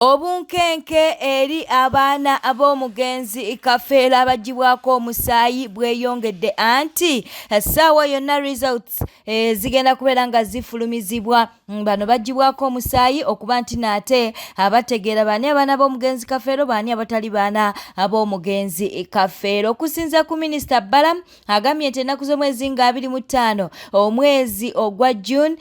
Obunkenke eri abaana ab'omugenzi Kafeero abagibwako omusaayi bweyongedde anti essaawa yonna results zigenda kubeera nga zifulumizibwa bano bagibwako omusaayi okuba nti naate abategeera baani abaana b'omugenzi Kafeero baani abatali baana ab'omugenzi Kafeero. Okusinza ku Minisita Bala agambye nti ennaku z'omwezi nga 25 omwezi ogwa June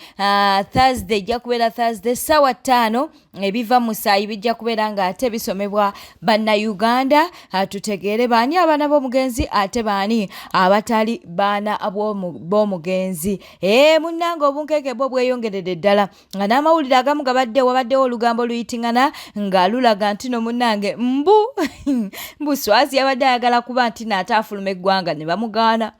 Thursday ejja kubeera Thursday ssaawa 5 ebiva musaayi bijja kubeera nga ate bisomebwa bannayuganda tutegeere baani abaana b'omugenzi ate baani abatali baana b'omugenzi. Munnange obunkenke bwo bweyongeredde ddala nga n'amawulire agamu wabaddewo olugambo luyitingana nga lulaga nti no munnange mbu Swazi yabadde ayagala kuba nti naate afuluma eggwanga ne bamugaana.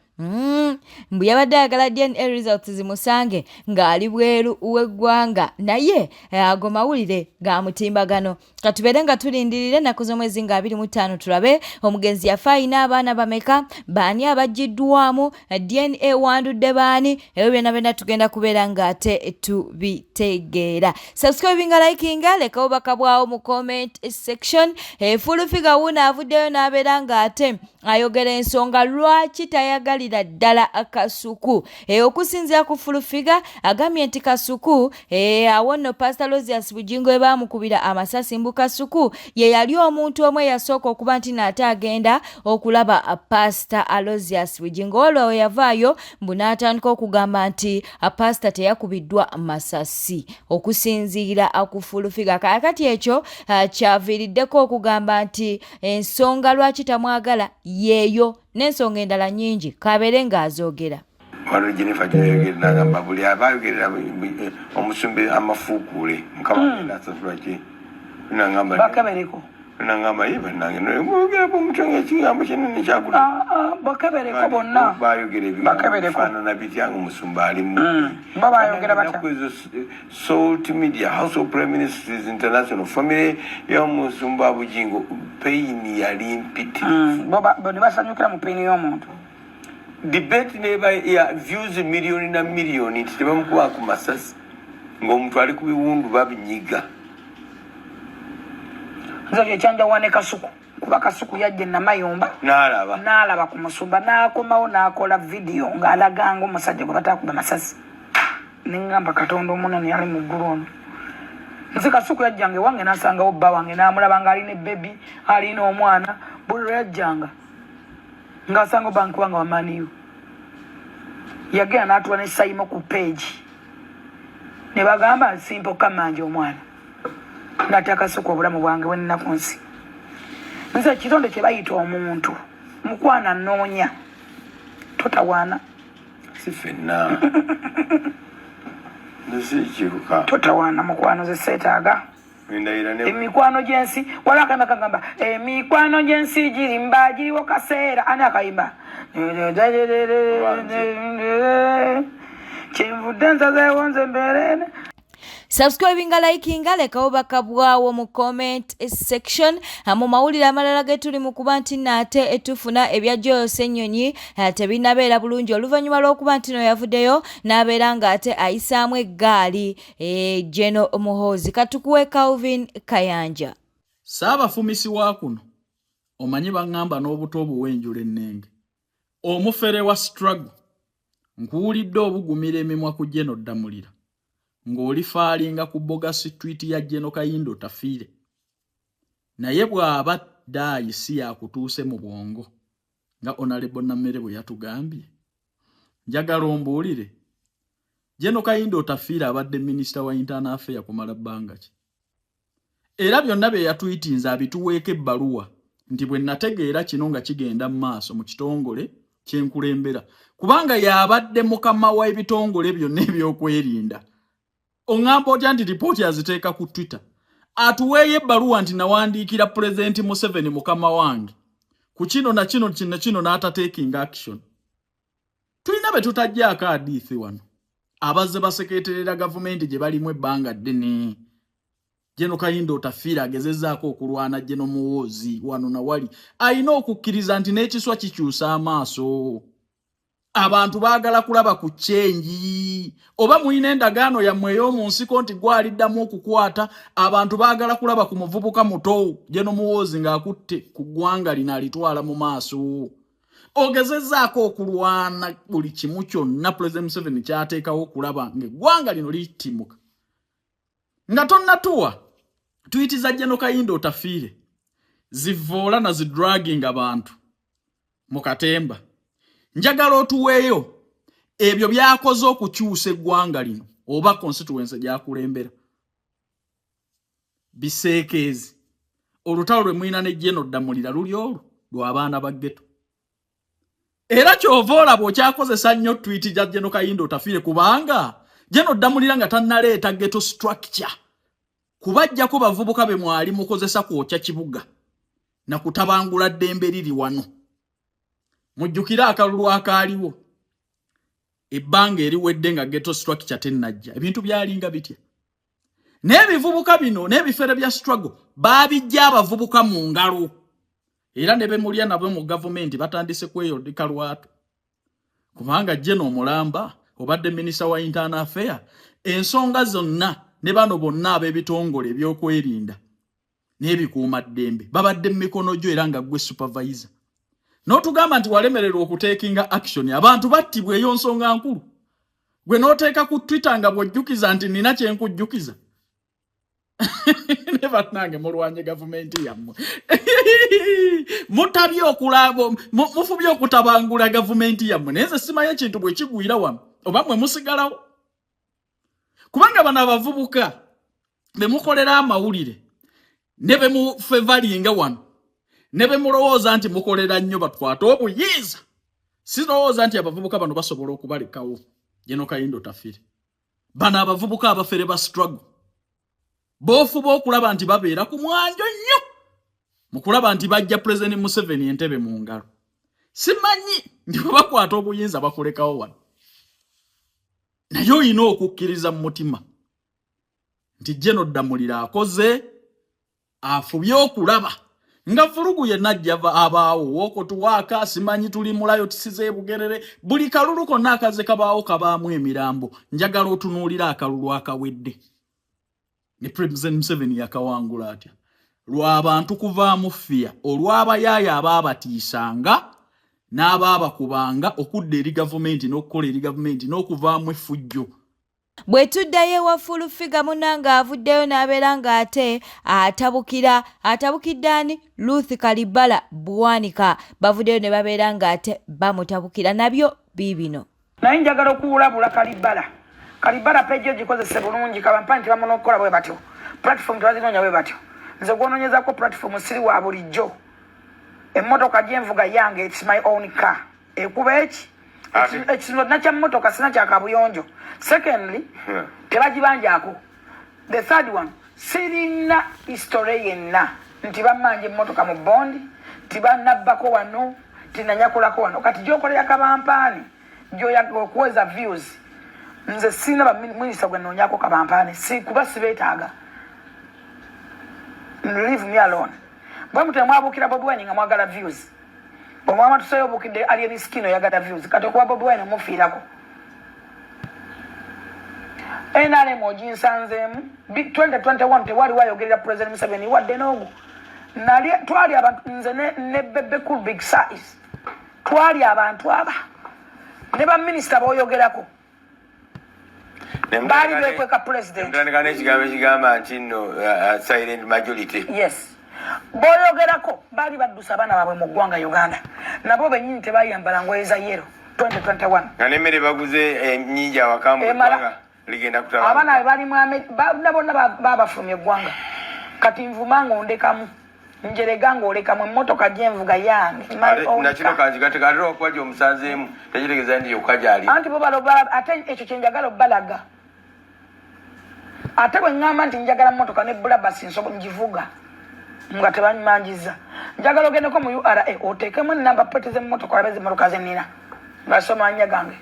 Mbu yabadde ayagala DNA results zimusange ng'ali bweru w'eggwanga naye ago mawulire ga mutimbagano. Katubeere nga tulindirire ennaku z'omwezi nga 25 tulabe omugenzi yafa ayina abaana bameka, baani abaggiddwamu, DNA wandudde baani, ebyo byonna tugenda kubeera nga ate tubitegeera. Subscribinga, likinga, lekawo bakabwawo mu comment section. Full figure wuno avuddeyo n'abeera nga ate ayogera ensonga lwaki tayagalira ddala Kasuku. Okusinzira ku Full Figure agambye nti Kasuku awo nno Pastor Aloysius Bugingo we baamukubira amasasi mbu Kasuku ye yali omuntu omwe yasooka okuba nti naate agenda okulaba Pastor Aloysius Bugingo. Olwo yavaayo mbu n'atandika okugamba nti Pastor teyakubiddwa masasi. Okusinziira ku Full Figure kakati ekyo kyaviiriddeko okugamba nti ensonga lwaki tamwagala yeeyo n'ensonga endala nnyingi kabeere ng'azoogera. Wano Jennifer Jayogera nagamba buli abayogerera omusumbi amafuukule mukama n'asasula ki nagamba bakabereko nagamba yiba nange n'ogera ku mutonga ekigambo kinene kyakula bakabereko bonna bayogerera ebifaanana bitya omusumba alimu babayogera batya Salt Media House of Prime Ministers International family y'omusumba Bugingo pain yali mpitirivu bano basanyukira mu pain y'omuntu. Debate neba ya views milioni na milioni titebamukuba ku masasi ng'omuntu ali ku biwundu babinyiga. Nze ekyanja wane Kasuku kuba Kasuku yajje Namayomba n'alaba ku musumba n'akomawo n'akola video ng'alaga ng'omusajja gwe batakuba masasi n'engamba Katonda omunene yali mu ggulu ono. Nze Kasuku yajjanga ewange n'asangawo bba wange n'amulaba ng'alina ebbebi alina omwana buli lwe yajjanga ng'asanga banki wange wamaniyo yagenda n'atuwa ne sayimo ku page ne bagamba Simple Kamanje omwana n'ate Kasuku obulamu bwange bwennaku nsi. Nze ekitonde kye bayita omuntu mukwana nnoonya totawaana si ffenna nzikiruka totawaana mukwano ze seetaaga emikwano gy'ensi wala akayimba kagamba emikwano gy'ensi girimba giriwo kaseera ani akayimba kyenvudde nsazeewo nze mbeerene. Subscribinga, likinga, lekawo bakabwawo mu comment section. Mu mawulire amalala ge tuli mu kuba nti naate etufuna ebya Joyo Ssenyonyi tebinabeera bulungi oluvannyuma lw'okuba nti no yavuddeyo n'abeera nga ate ayisaamu eggaali Geno Muhoozi. Katukuwe Calvin Kayanja. Saabafumisi wa kuno omanyi baŋŋamba n'obuto obuwenjula ennenge omufere wa struggle nkuwulidde obugumira emimwa ku Geno Ddamulira ng'olifaalinga ku bogasi tweet ya Geno Kayindo tafiire naye bw'aba daayi si yakutuuse mu bwongo nga Honorable Nammere bwe yatugambye. Njagala ombuulire Geno Kayindo tafiire abadde minisita wa internal affairs kumala bbanga ki era byonna bye yatwitinza abituweeko ebbaluwa nti bwe nategeera kino nga kigenda mu maaso mu kitongole kyenkulembera kubanga yabadde mukama wa ebitongole byonna ebyokwerinda. Ongamba otya nti ripooti aziteeka ku Twitter atuweeyo ebbaluwa nti nawandiikira President Museveni mukama wange ku kino na kino n'atateekinga action. Tulina be tutajjaako hadiithi wano abazze baseketerera gavumenti gye balimu ebbanga ddene. Geno Kayindo tafiira agezezzaako okulwana Geno Muhoozi wano na wali alina okukkiriza nti n'ekiswa kikyusa amaaso. abantu baagala kulaba ku change oba muine endagaano yammwe ey'omu nsiko nti gwaliddamu okukwata abantu baagala kulaba ku muvubuka muto Jeno Muhoozi ng'akutte ku ggwanga lino alitwala mu maaso ogezezzaako okulwana buli kimu kyonna President Museveni kyateekawo okulaba ng'eggwanga lino liyittimuka nga tonnatuwa twiti za Jeno Kayindo Otafiire zivoola na zidragging abantu mu katemba njagala otuweeyo ebyo byakoze okukyusa eggwanga lino oba constituency gyakulembera biseekeezi olutalo lwe mwina ne Jeno Damulira luli olwo lw'abaana ba ghetto era kyova olaba okyakozesa nnyo twiti ja Jeno Kayindo Otafiire kubanga Jeno Damulira nga tannaleeta ghetto structure kubajjako bavubuka be mwali mukozesa kwokya kibuga na kutabangula ddembe liri wano mujjukira akalulu akaaliwo ebbanga eriwedde nga ghetto structure tennajja ebintu byalinga bitya n'ebivubuka bino n'ebifere bya struggle baabijja abavubuka mu ngalo era ne bemulya nabo mu gavumenti batandise kweyoleka lwatu kubanga Jeno Omulamba obadde minisita wa internal affair ensonga zonna ne bano bonna ab'ebitongole ebyokwerinda n'ebikuuma ddembe babadde mu mikono gyo era nga gwe supervisor n'otugamba nti walemererwa okuteekinga action abantu battibwa eyo nsonga nkulu gwe n'oteeka ku Twitter nga bw'ojjukiza nti nina kye nkujjukiza ne bannange mulwanye gavumenti yammwe mutabye okulabo mufubye okutabangula gavumenti yammwe naye nze simanyi ekintu bwe kigwira wano oba mmwe musigalawo kubanga bano abavubuka be mukolera amawulire ne be mufevalinga wano ne be mulowooza nti mukolera nnyo batwate obuyinza sirowooza nti abavubuka bano basobola okubalekawo Jeno Kayindo Otafiire bano abavubuka abafere ba struggle bofuba okulaba nti babeera ku mwanjo nnyo mu kulaba nti bajja President Museveni entebe mu ngalo simanyi ndi bwe bakwata obuyinza bakulekawo wano naye olina okukkiriza mu mutima nti Jeno Damulira akoze afubye okulaba nga vulugu yenna ajja abaawo wookotuwaaka simanyi tuli mulayo tisize bugerere buli kalulu konna akaze kabaawo kabaamu emirambo njagala otunuulira akalulu akawedde ne President Museveni yakawangula atya lw'abantu kuvaamu fiya olw'abayaaya abaabatiisanga n'abaabakubanga okudda eri gavumenti n'okukola eri gavumenti n'okuvaamu effujjo bwe tuddayo ewa Fulufiga munanga avuddeyo n'abeera ng'ate atabukidde ani Ruth Kalibala Bwanika bavuddeyo ne babeera ng'ate bamutabukira nabyo biibino naye njagala okuwulabula Kalibala pejjo gikozese bulungi kabampani tebamuna okukola bwe batyo platform tebazinoonya bwe batyo nze gw'onoonyezako platform siri wa bulijjo emmotoka gyenvuga yange it's my own car ekuba eki ekisino nakya mmotoka sina kyakabuyonjo secondly tebagibanjako the third one sirina history yenna nti bamanja emmotoka mu bondi tibanabbako wano tinanyakulako wano kati gyokolera kabampaani gyoyaga okuweza views nze sina baminisita gwe noonyako kabampaani kuba sibeetaaga leave me alone bwe mutemwabukira Bobi Wine nga mwagala views omwama tusayo obukidde ali emiskino yagala views kati okuba Bobi Wine mufiirako NRM oginsanzeemu 2021 tewali wayogerera President Museveni wadde n'ogu twali abantu nze ne Bebe Cool Big Size twali abantu aba ne baminisita boyogerako baali bekweka president ekigamba nti nno silent majority yes boyogerako baali baddusa abaana baabwe mu ggwanga Uganda nabo bennyini tebayambala ngoye za yero 2021 nga nemmere baguze ennyingi awakamu eggwanga ligenda kutaba abaana bali bonna babafulumya eggwanga kati nvuma ng'ondekamu njerega ng'olekamu emmotoka gyenvuga yange nakino kanzigatekatera okuba gy'omusanzeemu tekitegeeza nti yokka gyali anti bo baloba ate ekyo kyenjagala obbalaga ate bwe ŋŋamba nti njagala mmotoka ne bulabasi ngivuga nga tebanyimanjiza njagala ogendeko mu URA oteekemu ennamba plate z'emmotoka olabe z'emmotoka ze nnina ngasoma anya gange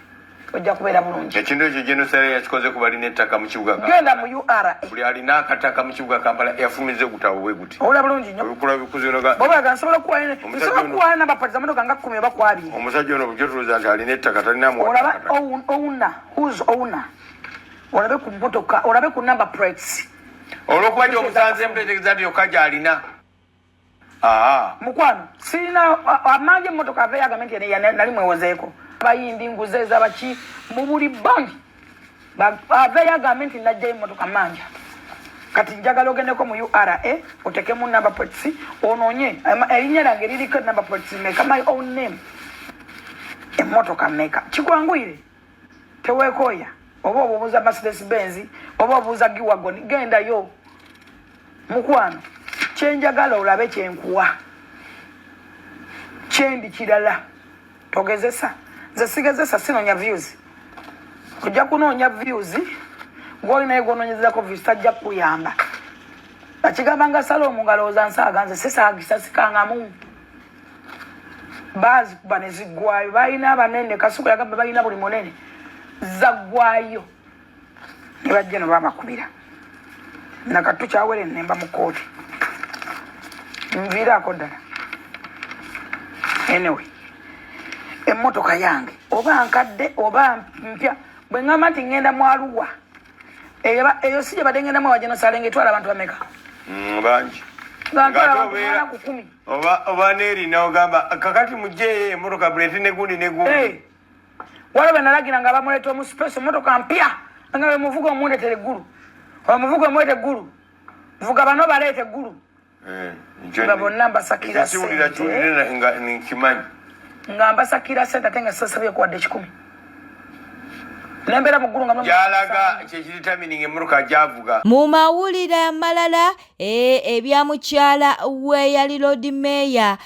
ojja kubeera bulungi. Ekintu ekyo genocide yakikoze ku balina ettaka mu kibuga Kampala. Genda mu URA. Buli alina akataka mu kibuga Kampala yafumiza ogutabo bwe guti. Olaba bulungi nnyo. Obukula bikuzinoga. Baba gansobola kuwa na bapatiza motoka nga 10 oba kwa 2. Omusajja ono bujotuza nti alina ettaka talina mu. Olaba who's owner. Olabe ku motoka, olabe ku number plates. Olwokuba omusanze mpetegeza nti yokajja alina. Mukwano sina amanje motoka aveya gamenti nali mwewozeeko bayindi nguze z'abaki mu buli bangi aveya gamenti najja motoka manja kati njagala ogendeko mu URA otekemu number plates ononye erinnya lyange liriko number plates meka my own name emotoka meka kigwanguyire teweekoya oba obuuza Mercedes Benz oba obuuza G-Wagon genda yo mukwano kyenjagala olabe kyenkuwa kyendi kirala togezesa nze sigezesa sinonya views kujja kunoonya views ng'olinaye gw'onoonyezezako views tajja kuyamba akigamba nga Salomu ngalowooza nsaaga nze sisaagisa sikangamu baazikuba ne ziggwayo balina abanene Kasuku yagamba balina buli munene zaggwayo ne bajja no babakubira nakatu kyawere nemba mu kooti nviiraako ddala anyway emmotoka yange oba nkadde oba mpya bwe ngamba nti ngenda mu Arua eyo si gye badde ngendamu awajenosale ngetwala abantu bameka bangi oba neerina ogamba kakati mujje emmotoka buleti negundi waliwo be nalagira nga bamuleeta omusipesi emmotoka mpya nga we muvuga omundeetera eggulu omuvuga omuleeta eggulu vuga bano baleeta eggulu nga bonna mbasakira nga mbasakira sente ate nga sasabye kuwadde 10 nembera mu ggulu nga gyalaga kyekiritaminga emmotoka gyavuga mu mawulire amalala ebya mukyala we yali Lord Mayor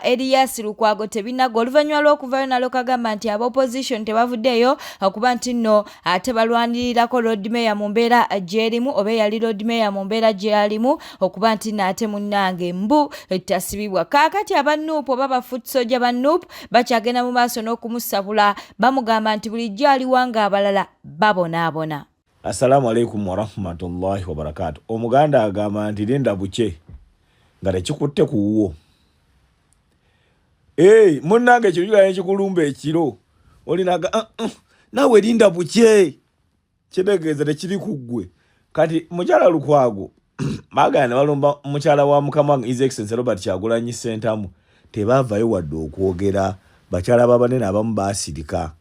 Erias Lukwago tebinaga oluvannyuma lw'okuvayo nalo kagamba nti aba opposition tebavuddeyo kuba nti nno ate balwanirirako Lord Mayor mu mbeera gyerimu oba yali Lord Mayor mu mbeera gyalimu okuba nti naate munnange mbu tasibibwa kaakati aba Nuupu oba bafutsoja ba Nuupu bakyagenda mu maaso n'okumusabula bamugamba nti bulijjo aliwanga abalala babonaabona. Assalamu alaikum wa rahmatullahi wa barakatuh. Omuganda agamba nti linda buche nga tekikutte kuwo. Munnange kirujula nekikulumba ekiro olinaga nawe linda buche kitegeeza tekiri kuggwe kati mukyala Lukwago bagana balumba mukyala wa mukama His Excellency Robert Kyagulanyi Ssentamu tebavayo wadde okwogera bakyala babanene abamu baasirika.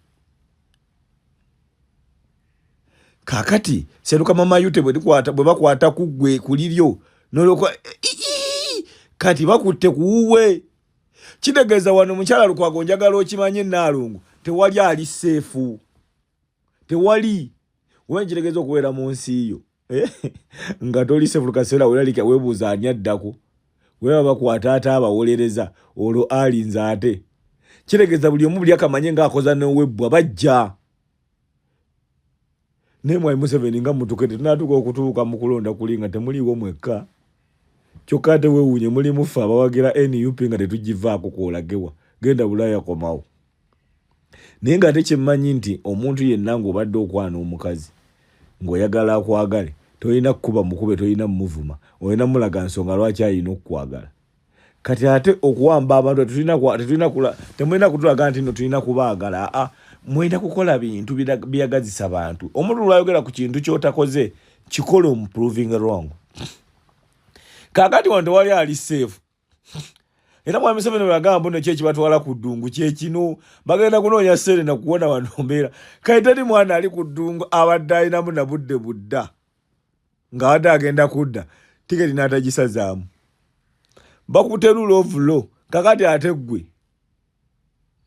Kakati seruka mama yute bwe bakwata kuggwe kuliryo nolokwa kati bakutte kuwe kitegeeza wano mukyala Lukwago njagala okimanye Nnaalongo tewali ali seefu tewali wenjiregezo okubeera mu nsi yo nga toli seefu kaseera weeralika weebuuza ani addako weeba bakwata ate abawolereza olwo alinze ate kitegeeza buli omu buli akamanye ng'akoza n'owebbwa bajja Nemwa Museveni nga mutukete tunatuka okutuuka mu kulonda kulinga temuliwo mwekka kyokka ate weewuunye muli mufa abawagira NUP nga tetugivaako kwolagewa genda Bulaaya komawo naye nga ate kyemmanyi nti omuntu yenna ng'obadde okwana omukazi ng'oyagala akwagale tolina kukuba mukube tolina muvuma olina mulaga nsonga lwaki alina okukwagala kati ate okuwamba abantu temulina kutulaga nti no tulina kubaagala mwenda kukola bintu byagazisa abantu omuntu lwayogera ku kintu kyotakoze kikola proving wrong kakati wano tewali ali safe era mwami Museveni bagamba mbono kyeki batwala ku ddungu kyekino bagenda kunoonya Serena kuwona wano mbeera kaitani mwana ali ku ddungu abadde alinamu na budde budda nga wadde agenda kudda tiketi n'atagisazaamu bakuterula ovulo kakati ate ggwe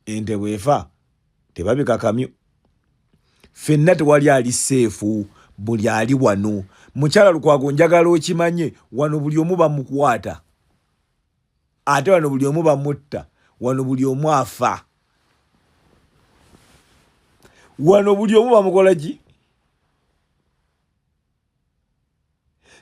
ente bwefa tebabika kamyo fenna tewali ali seefu buli ali wano mukyala Lukwago njagala okimanye wano buli omu bamukwata ate wano buli omu bamutta wano buli omu afa wano buli omu bamukola ki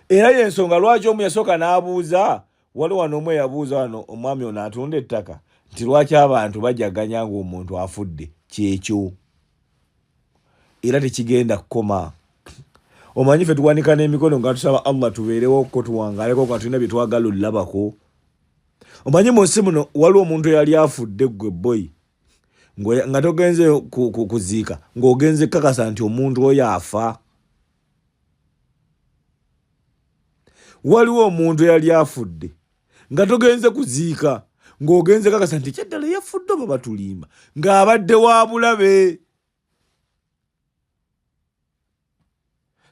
era yensonga lwaki omu yasooka n'abuuza wali wano omu yabuuza wano omwami ono atunda ettaka nti lwaki abantu bajaganya ng'omuntu afudde kyekyo era tekigenda kukoma. Omanyi ffe tuwanika n'emikono nga tusaba Allah tubeerewo ko tuwangaleko nga tulina bye twagala olabako. Omanyi mu nsi muno waliwo omuntu yali afudde gwe boy nga togenze kuziika ng'ogenze kakasa nti omuntu oyo afa. Waliwo omuntu yali afudde nga togenze kuziika ng'ogenze kakasa nti kyaddala yafudde oba batulimba ng'abadde wa bulabe.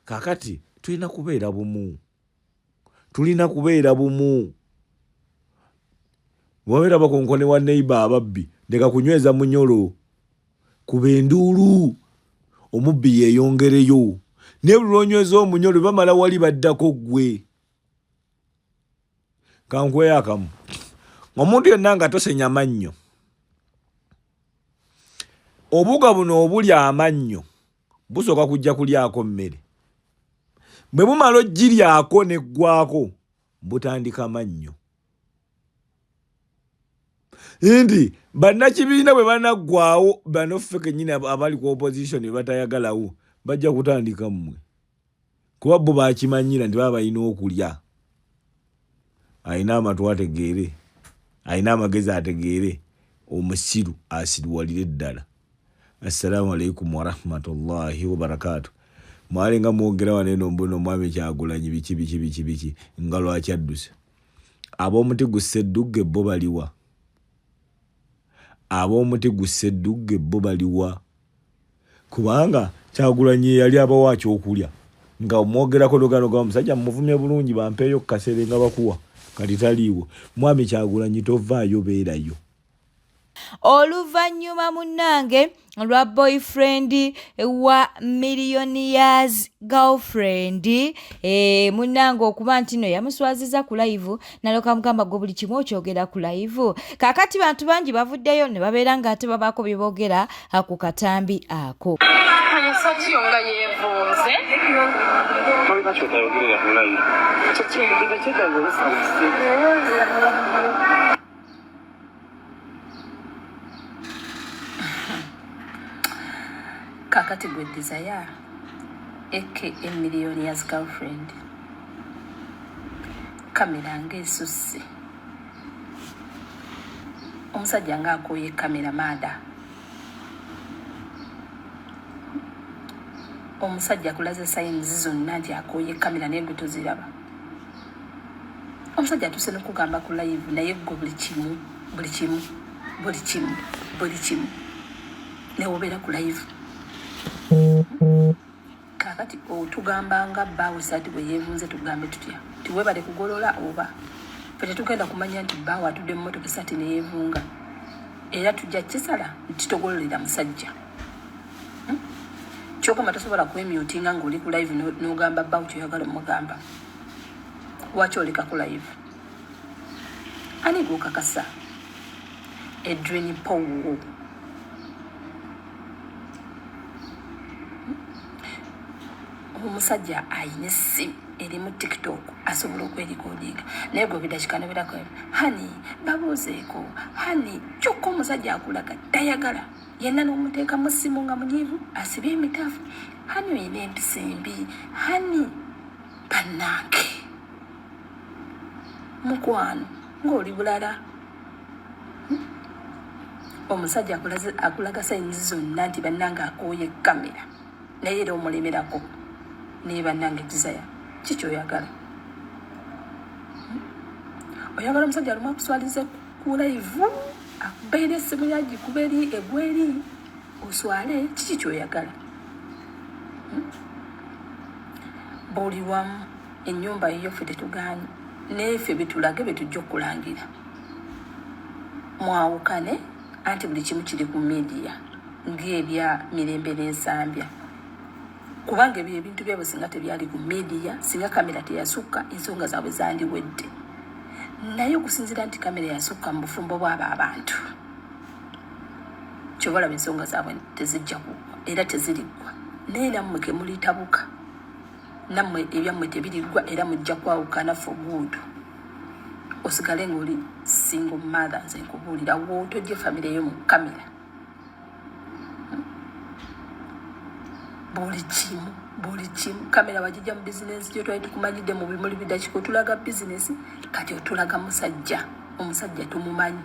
Kakati tulina kubeera bumu. Wabeera bakonkone wa neighbor ababbi ndeka kunyweza munyolo kuba enduulu omubbi yeeyongereyo ne bulonyweza omunyolo bamala wali baddako gwe. Kankweyakamu omuntu yenna nga tosenya amannyo, obuga buno obuli amannyo busooka kujja kulyako mmere. Bwe bumala ogiryako neggwako butandika amannyo. Indi bannakibiina bwe banaggwaawo banoffe kennyini abali ku opposition ne batayagalawo bajja kutandika mmwe kuba bo bakimanyira nti baba balina okulya. Alina amatu ategeere, alina amagezi ategeere, omusiru asiruwalire ddala. Assalamu alaikum warahmatullahi wabarakatuh. Mwalenga mwogera waneno mbuno mwami Kyagulanyi biki nga lwaki adduse. Ab'omuti gusedduge bo baliwa. Ab'omuti gusedduge bo baliwa. Kubanga Kyagulanyi yali abawa ekyokulya nga omwogerako loganoga omusajja muvumye bulungi bampeeyo kasere nga bakuwa kati taliiwo. Mwami Kyagulanyi tovaayo beerayo. Oluvannyuma munnange lwa boyfriend wa millionaires girlfriend munnange okuba nti no yamuswaziza ku live naloka mugamba go buli kimu okyogera ku live. Kakati bantu bangi bavuddeyo ne babeera nga ate babaako bye boogera ku katambi ako. Omusajja nga yeevunze olina kyotayogerera ku live kakati gwe Desire aka millionaires girlfriend kamera ng'esusse omusajja ng'akooye kamera maada omusajja akulaze sayinizi zonna nti akooye kamera naye gwe toziraba. Omusajja atuse n'okugamba ku live naye gwe buli kimu naye obeera ku live. Kakati otugambanga bbaawe saati bwe yeevunze tugambe tutya tiwebale kugolola oba fe tetugenda kumanya nti bbaawe atudde mu mmotoka saati ne yeevunga era tujja kisala nti togololera musajja. Kyokoma tosobola kwemyutinga ng'oli ku live n'ogamba bbaawe kyoyagala omugamba. Lwaki oleka ku live? Ani gw'okakasa? Edwin Powo. Omusajja ayina essimu eri mu TikTok asobola okwerikodinga naye gwe bidakika nebirako hani babuuzeeko hani kyokka omusajja akulaga tayagala yenna n'omuteekamu essimu nga munyiivu asibye emitaafu hani oyina empisa embi hani bannange mukwano ng'oli bulala. Omusajja akulaga sayinizi zonna nti bannange akooye kamera naye era omulemerako naye bannange Desire kiki oyagala? Oyagala omusajja alumu akuswalize ku live akubeera essimu yagikuba eri egweri oswale kiki kyoyagala? Buli wamu ennyumba yiyo ffe tetugaanye neeffe bitulage betujja okulangira mwawukane anti buli kimu kiri ku media ng'ebya Mirembe n'Ensambya kubanga ebyo ebintu byabwe singa tebyali ku media singa kamera teyasukka ensonga zaabwe zandiwedde naye okusinziira nti kamera yasukka mu bufumbo bw'abo abantu kyobalaba ensonga zaabwe tezijja kuggwa era teziriggwa naye nammwe ke mulitabuka nammwe ebyammwe tebiriggwa era mujja kwawukana for good osigale ng'oli single mother nze nkubuulira wootojje famire yo mu kamera buli kimu kamera wajija mu business gyo twali tukumalidde mu bimuli bidakiko tulaga business kati otulaga omusajja tumumanyi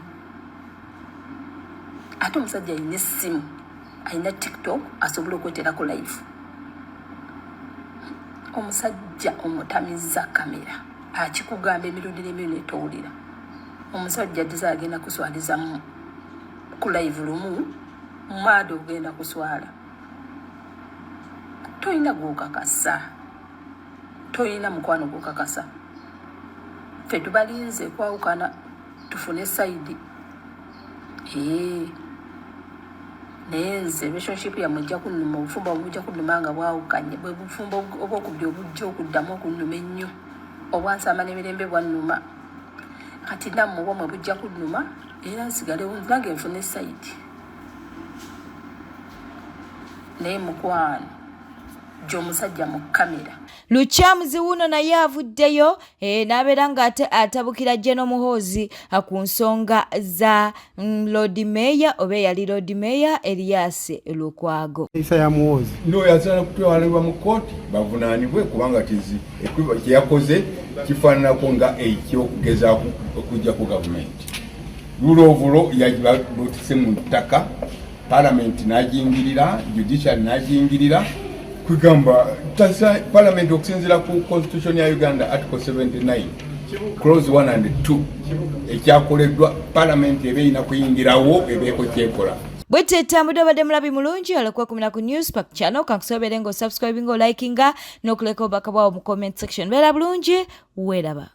ate omusajja ayina essimu ayina TikTok asobola okweterako live omusajja omutamiza kamera akikugamba emirundi n'emirundi etowulira omusajja ddiza agenda kuswaliza ku live lumu mumaado ogenda kuswala toyina gwokakasa toyina mukwano gwokakasa ffe tubalinze kwawukana tufune saidi naye nze relationship yammwe ejja kunnuma obufumbo obujja kunnuma nga bwawukanye bwe bufumbo obwokubbi obujja okuddamu okunnuma ennyo obwansamba n'emirembe bwannuma kati nammwe bwamwe bujja kunnuma era nsigalewo nange nfune saidi naye mukwano gy'omusajja mu kamera Lukyamuzi wuno naye avuddeyo n'abeera ng'ate atabukira General Muhoozi ku nsonga za Lord Mayor oba eyali Lord Mayor Erias Lukwago. Isa ya Muhoozi n'oyo asaana kutwalibwa mu kkooti bavunaanibwe kubanga kye yakoze kifaananako nga ekyokugezaako okujja ku gavumenti. Lulovulo yagibalootise mu ttaka, paalamenti n'agingirira, judiciary n'agingirira, kugamba Parliament okusinziira ku Constitution ya Uganda Article 79 Clause 1 and 2 ekyakoleddwa Parliament ebeeyina kuyingirawo ebeeko kyekola. Bweteta mudobadde mulabi mulungi olekuwa kumina ku Newspark channel kankusobere ngo subscribing o likinga n'okuleka obubaka bwawo mu comment section. Beera bulungi weeraba.